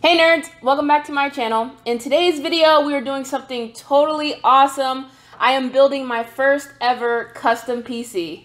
Hey nerds, welcome back to my channel. In today's video, we are doing something totally awesome. I am building my first ever custom PC.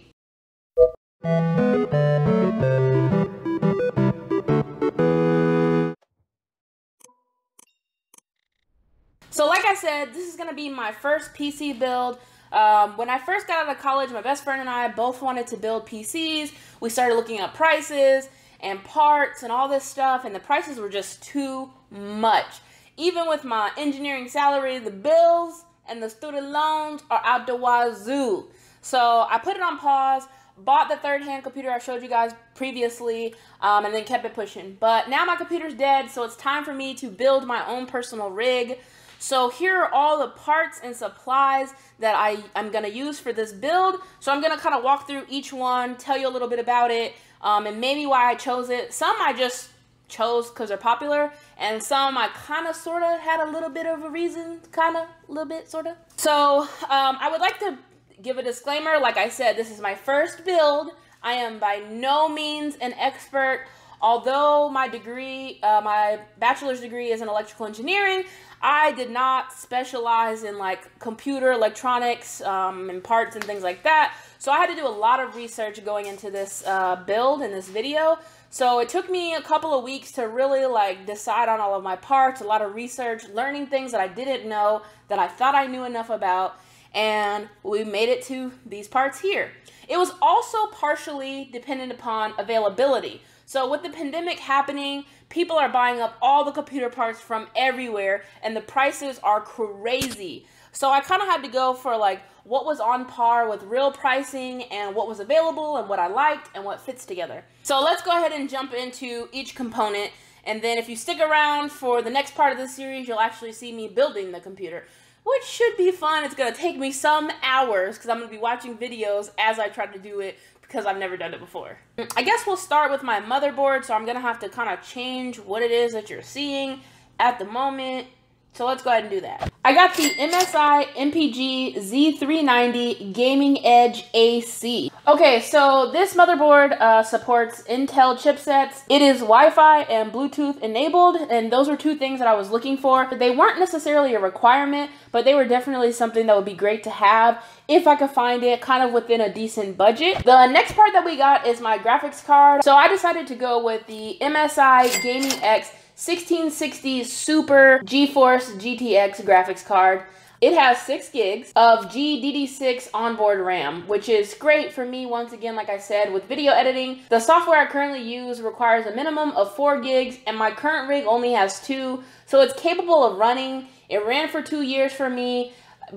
So like I said, this is gonna be my first PC build. When I first got out of college, my best friend and I both wanted to build PCs. We started looking up prices and parts and all this stuff, and the prices were just too much. Even with my engineering salary, the bills and the student loans are out the wazoo. So I put it on pause, bought the third-hand computer I showed you guys previously, and then kept it pushing. But now my computer's dead, so it's time for me to build my own personal rig. So here are all the parts and supplies that I'm gonna use for this build. So I'm gonna kind of walk through each one, tell you a little bit about it, and maybe why I chose it. Some I just chose because they're popular, and some I kind of sort of had a little bit of a reason, a little bit sort of. So I would like to give a disclaimer. Like I said, this is my first build. I am by no means an expert. Although my degree, my bachelor's degree is in electrical engineering, I did not specialize in like computer electronics and parts and things like that. So I had to do a lot of research going into this build in this video. So it took me a couple of weeks to really like decide on all of my parts, a lot of research, learning things that I didn't know, that I thought I knew enough about, and we made it to these parts here. It was also partially dependent upon availability. So with the pandemic happening, people are buying up all the computer parts from everywhere, and the prices are crazy. So I kind of had to go for like what was on par with real pricing and what was available and what I liked and what fits together. So let's go ahead and jump into each component, and then if you stick around for the next part of the series, you'll actually see me building the computer, which should be fun. It's gonna take me some hours because I'm gonna be watching videos as I try to do it, because I've never done it before. I guess we'll start with my motherboard, so I'm gonna have to kind of change what it is that you're seeing at the moment. So let's go ahead and do that. I got the MSI MPG Z390 Gaming Edge AC. Okay, so this motherboard supports Intel chipsets. It is Wi-Fi and Bluetooth enabled, and those were two things that I was looking for. They weren't necessarily a requirement, but they were definitely something that would be great to have if I could find it kind of within a decent budget. The next part that we got is my graphics card. So I decided to go with the MSI Gaming X 1660 Super GeForce GTX graphics card. It has 6 gigs of GDDR6 onboard RAM, which is great for me, once again, like I said, with video editing. The software I currently use requires a minimum of 4 gigs, and my current rig only has 2, so it's capable of running. It ran for 2 years for me,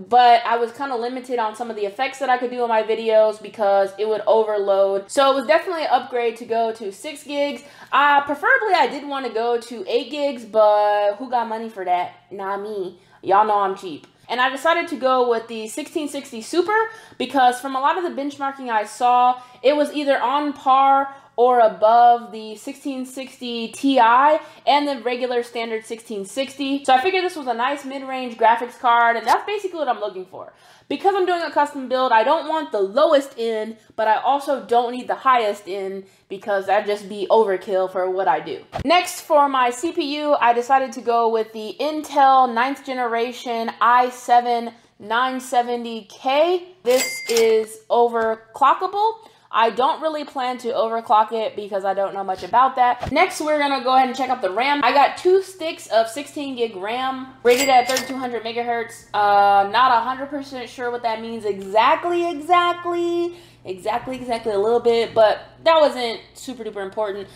but I was kind of limited on some of the effects that I could do in my videos because it would overload. So it was definitely an upgrade to go to 6 gigs. Preferably, I did want to go to 8 gigs, but who got money for that? Not me. Y'all know I'm cheap. And I decided to go with the 1660 Super because from a lot of the benchmarking I saw, it was either on par or above the 1660 Ti and the regular standard 1660. So I figured this was a nice mid-range graphics card, and that's basically what I'm looking for. Because I'm doing a custom build, I don't want the lowest end, but I also don't need the highest end because that'd just be overkill for what I do. Next, for my CPU, I decided to go with the Intel 9th generation i7 970K. This is overclockable. I don't really plan to overclock it because I don't know much about that. Next, we're gonna go ahead and check out the RAM. I got 2 sticks of 16 gig RAM, rated at 3200 megahertz. Not 100% sure what that means exactly a little bit, but that wasn't super duper important.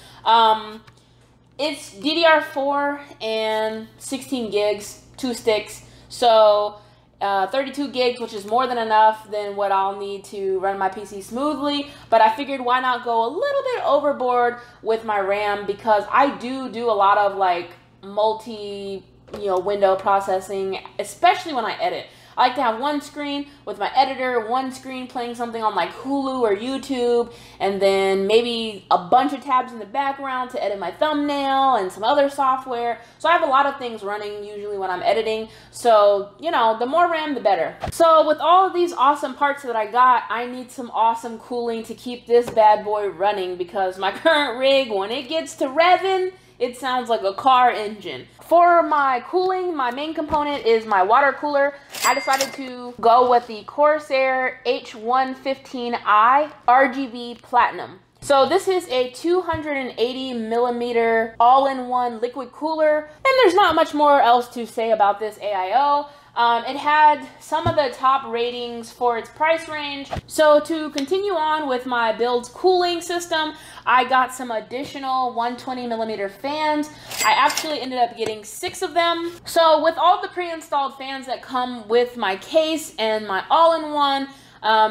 It's DDR4 and 16 gigs, 2 sticks. So 32 gigs, which is more than enough than what I'll need to run my PC smoothly, but I figured why not go a little bit overboard with my RAM, because I do a lot of like window processing, especially when I edit. I like to have one screen with my editor, one screen playing something on like Hulu or YouTube, and then maybe a bunch of tabs in the background to edit my thumbnail and some other software. So I have a lot of things running usually when I'm editing. So, you know, the more RAM, the better. So with all of these awesome parts that I got, I need some awesome cooling to keep this bad boy running, because my current rig, when it gets to revving, it sounds like a car engine. For my cooling, my main component is my water cooler. I decided to go with the Corsair H115i RGB Platinum. So this is a 280 millimeter all-in-one liquid cooler, and there's not much more else to say about this AIO. It had some of the top ratings for its price range. So to continue on with my build's cooling system, I got some additional 120 millimeter fans. I actually ended up getting 6 of them. So with all the pre-installed fans that come with my case and my all-in-one,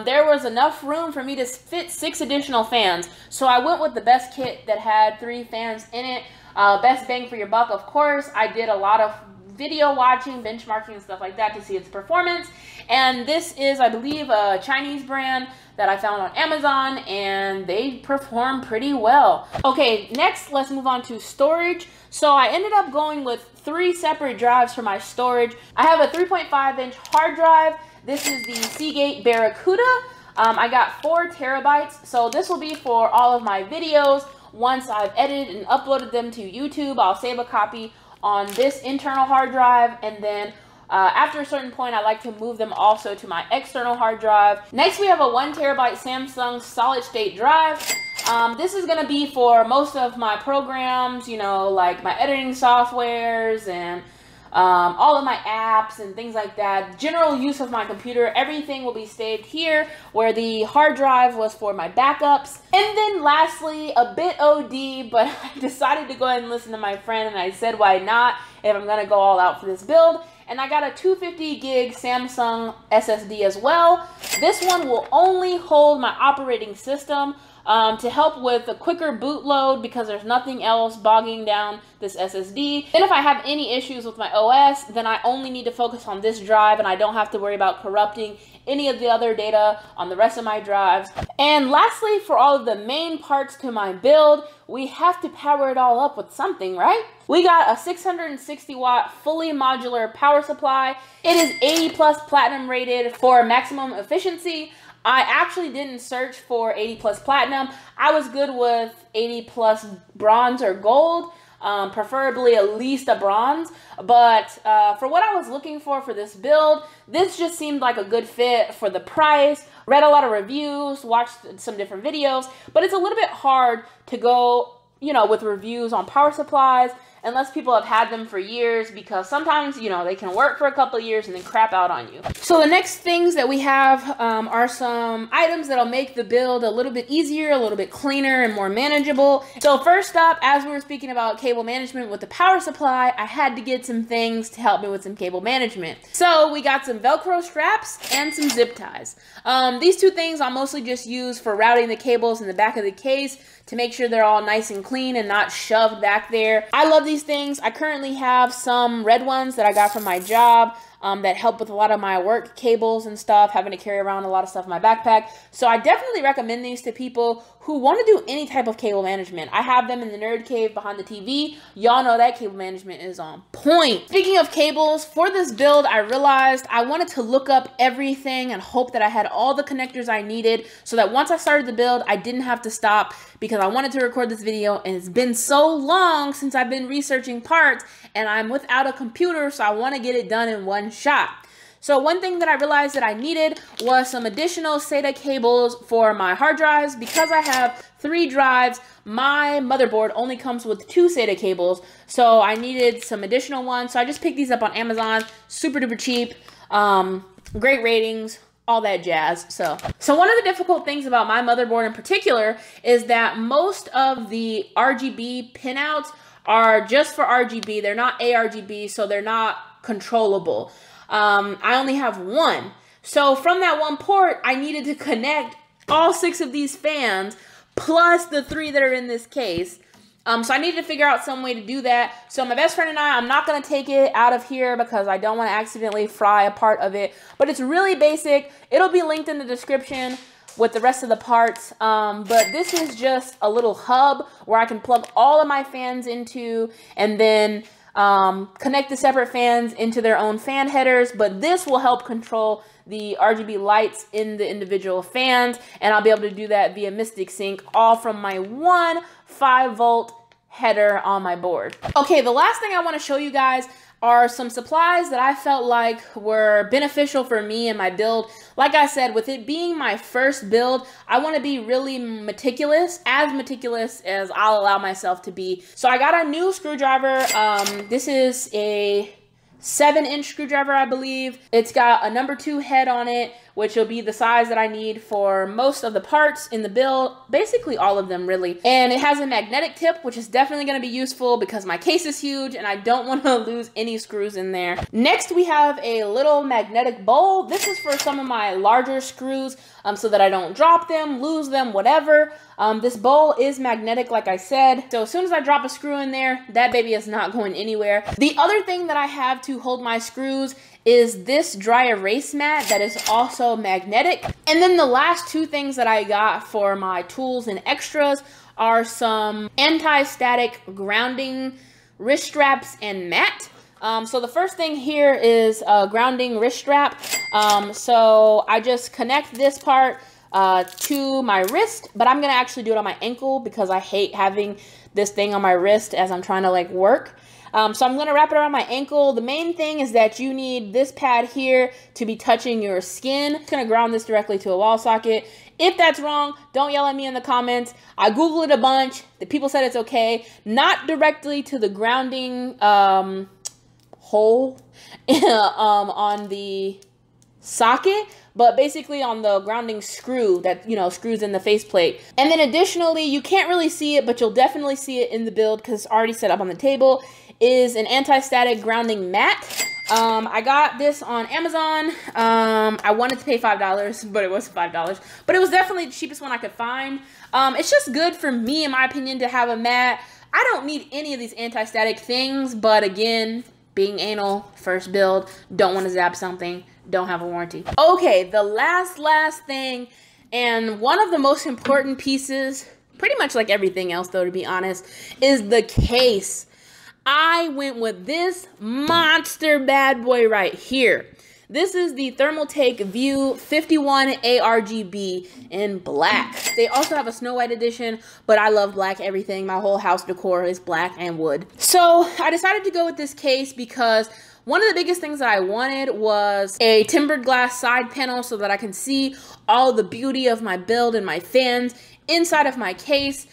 there was enough room for me to fit 6 additional fans. So I went with the best kit that had 3 fans in it. Best bang for your buck, of course. I did a lot of video watching, benchmarking, and stuff like that to see its performance. And this is, I believe, a Chinese brand that I found on Amazon, and they perform pretty well. Okay, next let's move on to storage. So I ended up going with 3 separate drives for my storage. I have a 3.5-inch hard drive. This is the Seagate Barracuda. I got 4 terabytes, so this will be for all of my videos. Once I've edited and uploaded them to YouTube, I'll save a copy on this internal hard drive, and then after a certain point, I like to move them also to my external hard drive. Next, we have a 1 terabyte Samsung solid state drive. This is gonna be for most of my programs, you know, like my editing softwares and all of my apps and things like that. General use of my computer, everything will be saved here, where the hard drive was for my backups. And then lastly, a bit OD, but I decided to go ahead and listen to my friend, and I said, why not, if I'm gonna go all out for this build. And I got a 250 gig Samsung SSD as well. This one will only hold my operating system to help with a quicker boot load, because there's nothing else bogging down this SSD. And if I have any issues with my OS, then I only need to focus on this drive, and I don't have to worry about corrupting any of the other data on the rest of my drives. And lastly, for all of the main parts to my build, we have to power it all up with something, right? We got a 660 watt fully modular power supply. It is 80+ platinum rated for maximum efficiency. I actually didn't search for 80+ platinum. I was good with 80+ bronze or gold, preferably at least a bronze. But for what I was looking for this build, this just seemed like a good fit for the price. Read a lot of reviews, watched some different videos, but it's a little bit hard to go, you know, with reviews on power supplies unless people have had them for years, because sometimes, you know, they can work for a couple of years and then crap out on you. So the next things that we have are some items that'll make the build a little bit easier, a little bit cleaner, and more manageable. So first up, as we were speaking about cable management with the power supply, I had to get some things to help me with some cable management. So we got some Velcro straps and some zip ties. These 2 things I'll mostly just use for routing the cables in the back of the case to make sure they're all nice and clean and not shoved back there. I love these things. I currently have some red ones that I got from my job that help with a lot of my work cables and stuff, having to carry around a lot of stuff in my backpack. So I definitely recommend these to people who want to do any type of cable management. I have them in the nerd cave behind the TV. Y'all know that cable management is on point. Speaking of cables, for this build, I realized I wanted to look up everything and hope that I had all the connectors I needed, so that once I started the build, I didn't have to stop, because I wanted to record this video, and it's been so long since I've been researching parts, and I'm without a computer, so I want to get it done in one shot. So one thing that I realized that I needed was some additional SATA cables for my hard drives. Because I have 3 drives, my motherboard only comes with 2 SATA cables, so I needed some additional ones. So I just picked these up on Amazon, super duper cheap, great ratings, all that jazz. So one of the difficult things about my motherboard in particular is that most of the RGB pinouts are just for RGB. They're not ARGB, so they're not controllable. I only have 1. So from that 1 port, I needed to connect all 6 of these fans plus the 3 that are in this case. So I needed to figure out some way to do that. So my best friend and I'm not going to take it out of here because I don't want to accidentally fry a part of it. But it's really basic. It'll be linked in the description with the rest of the parts. But this is just a little hub where I can plug all of my fans into, and then connect the separate fans into their own fan headers. But this will help control the RGB lights in the individual fans, and I'll be able to do that via Mystic Sync, all from my one 5-volt header on my board. Okay, the last thing I want to show you guys are some supplies that I felt like were beneficial for me and my build. Like I said, with it being my first build, I want to be really meticulous as I'll allow myself to be. So I got a new screwdriver. This is a 7-inch screwdriver, I believe. It's got a number 2 head on it, which will be the size that I need for most of the parts in the build, basically all of them really. And it has a magnetic tip, which is definitely going to be useful because my case is huge and I don't want to lose any screws in there. Next, we have a little magnetic bowl. This is for some of my larger screws so that I don't drop them, lose them, whatever. This bowl is magnetic, like I said. So as soon as I drop a screw in there, that baby is not going anywhere. The other thing that I have to hold my screws is this dry erase mat that is also magnetic. And then the last 2 things that I got for my tools and extras are some anti-static grounding wrist straps and mat. So the first thing here is a grounding wrist strap. So I just connect this part to my wrist, but I'm gonna actually do it on my ankle because I hate having this thing on my wrist as I'm trying to like work. So I'm going to wrap it around my ankle. The main thing is that you need this pad here to be touching your skin. I'm going to ground this directly to a wall socket. If that's wrong, don't yell at me in the comments. I Googled it a bunch. The people said it's okay. Not directly to the grounding hole on the socket, but basically on the grounding screw that, you know, screws in the faceplate. And then additionally, you can't really see it, but you'll definitely see it in the build because it's already set up on the table, is an anti-static grounding mat. I got this on Amazon. I wanted to pay $5, but it was $5. But it was definitely the cheapest one I could find. It's just good for me, in my opinion, to have a mat. I don't need any of these anti-static things, but again, being anal, first build, don't want to zap something, don't have a warranty. Okay, the last thing, and one of the most important pieces, pretty much like everything else though, to be honest, is the case. I went with this monster bad boy right here. This is the Thermaltake View 51 ARGB in black. They also have a Snow White edition, but I love black everything. My whole house decor is black and wood. So I decided to go with this case because one of the biggest things that I wanted was a tempered glass side panel so that I can see all the beauty of my build and my fans inside of my case.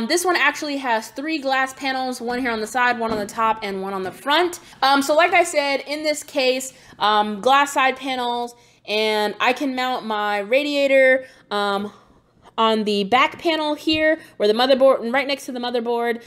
This one actually has 3 glass panels, one here on the side, one on the top, and one on the front. So like I said, in this case, glass side panels, and I can mount my radiator on the back panel here, where the motherboard, right next to the motherboard,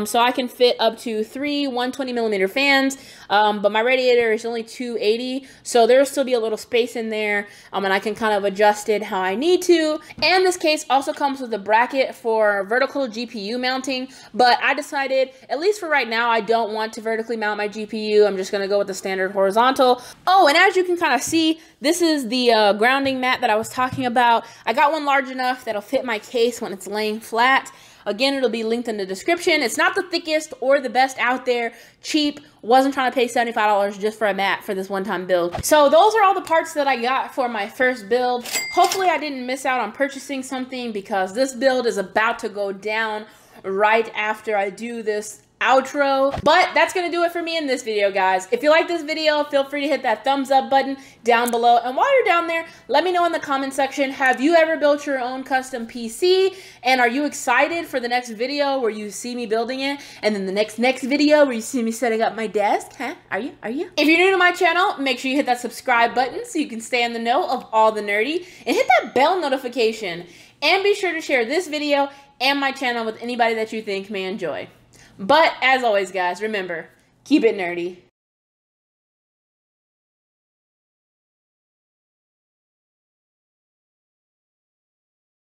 so I can fit up to 3 120mm fans, but my radiator is only 280, so there'll still be a little space in there, and I can kind of adjust it how I need to. And this case also comes with a bracket for vertical GPU mounting, but I decided, at least for right now, I don't want to vertically mount my GPU. I'm just going to go with the standard horizontal. Oh, and as you can kind of see, this is the grounding mat that I was talking about. I got one large enough that'll fit my case when it's laying flat. Again, it'll be linked in the description. It's not the thickest or the best out there. Cheap. Wasn't trying to pay $75 just for a mat for this one-time build. So those are all the parts that I got for my first build. Hopefully I didn't miss out on purchasing something because this build is about to go down right after I do this outro. But that's gonna do it for me in this video, guys. If you like this video, feel free to hit that thumbs up button down below, and while you're down there, let me know in the comment section, have you ever built your own custom PC, and are you excited for the next video where you see me building it, and then the next video where you see me setting up my desk? Huh? Are you? If you're new to my channel, make sure you hit that subscribe button so you can stay in the know of all the nerdy, and hit that bell notification, and be sure to share this video and my channel with anybody that you think may enjoy. But as always, guys, remember, keep it nerdy.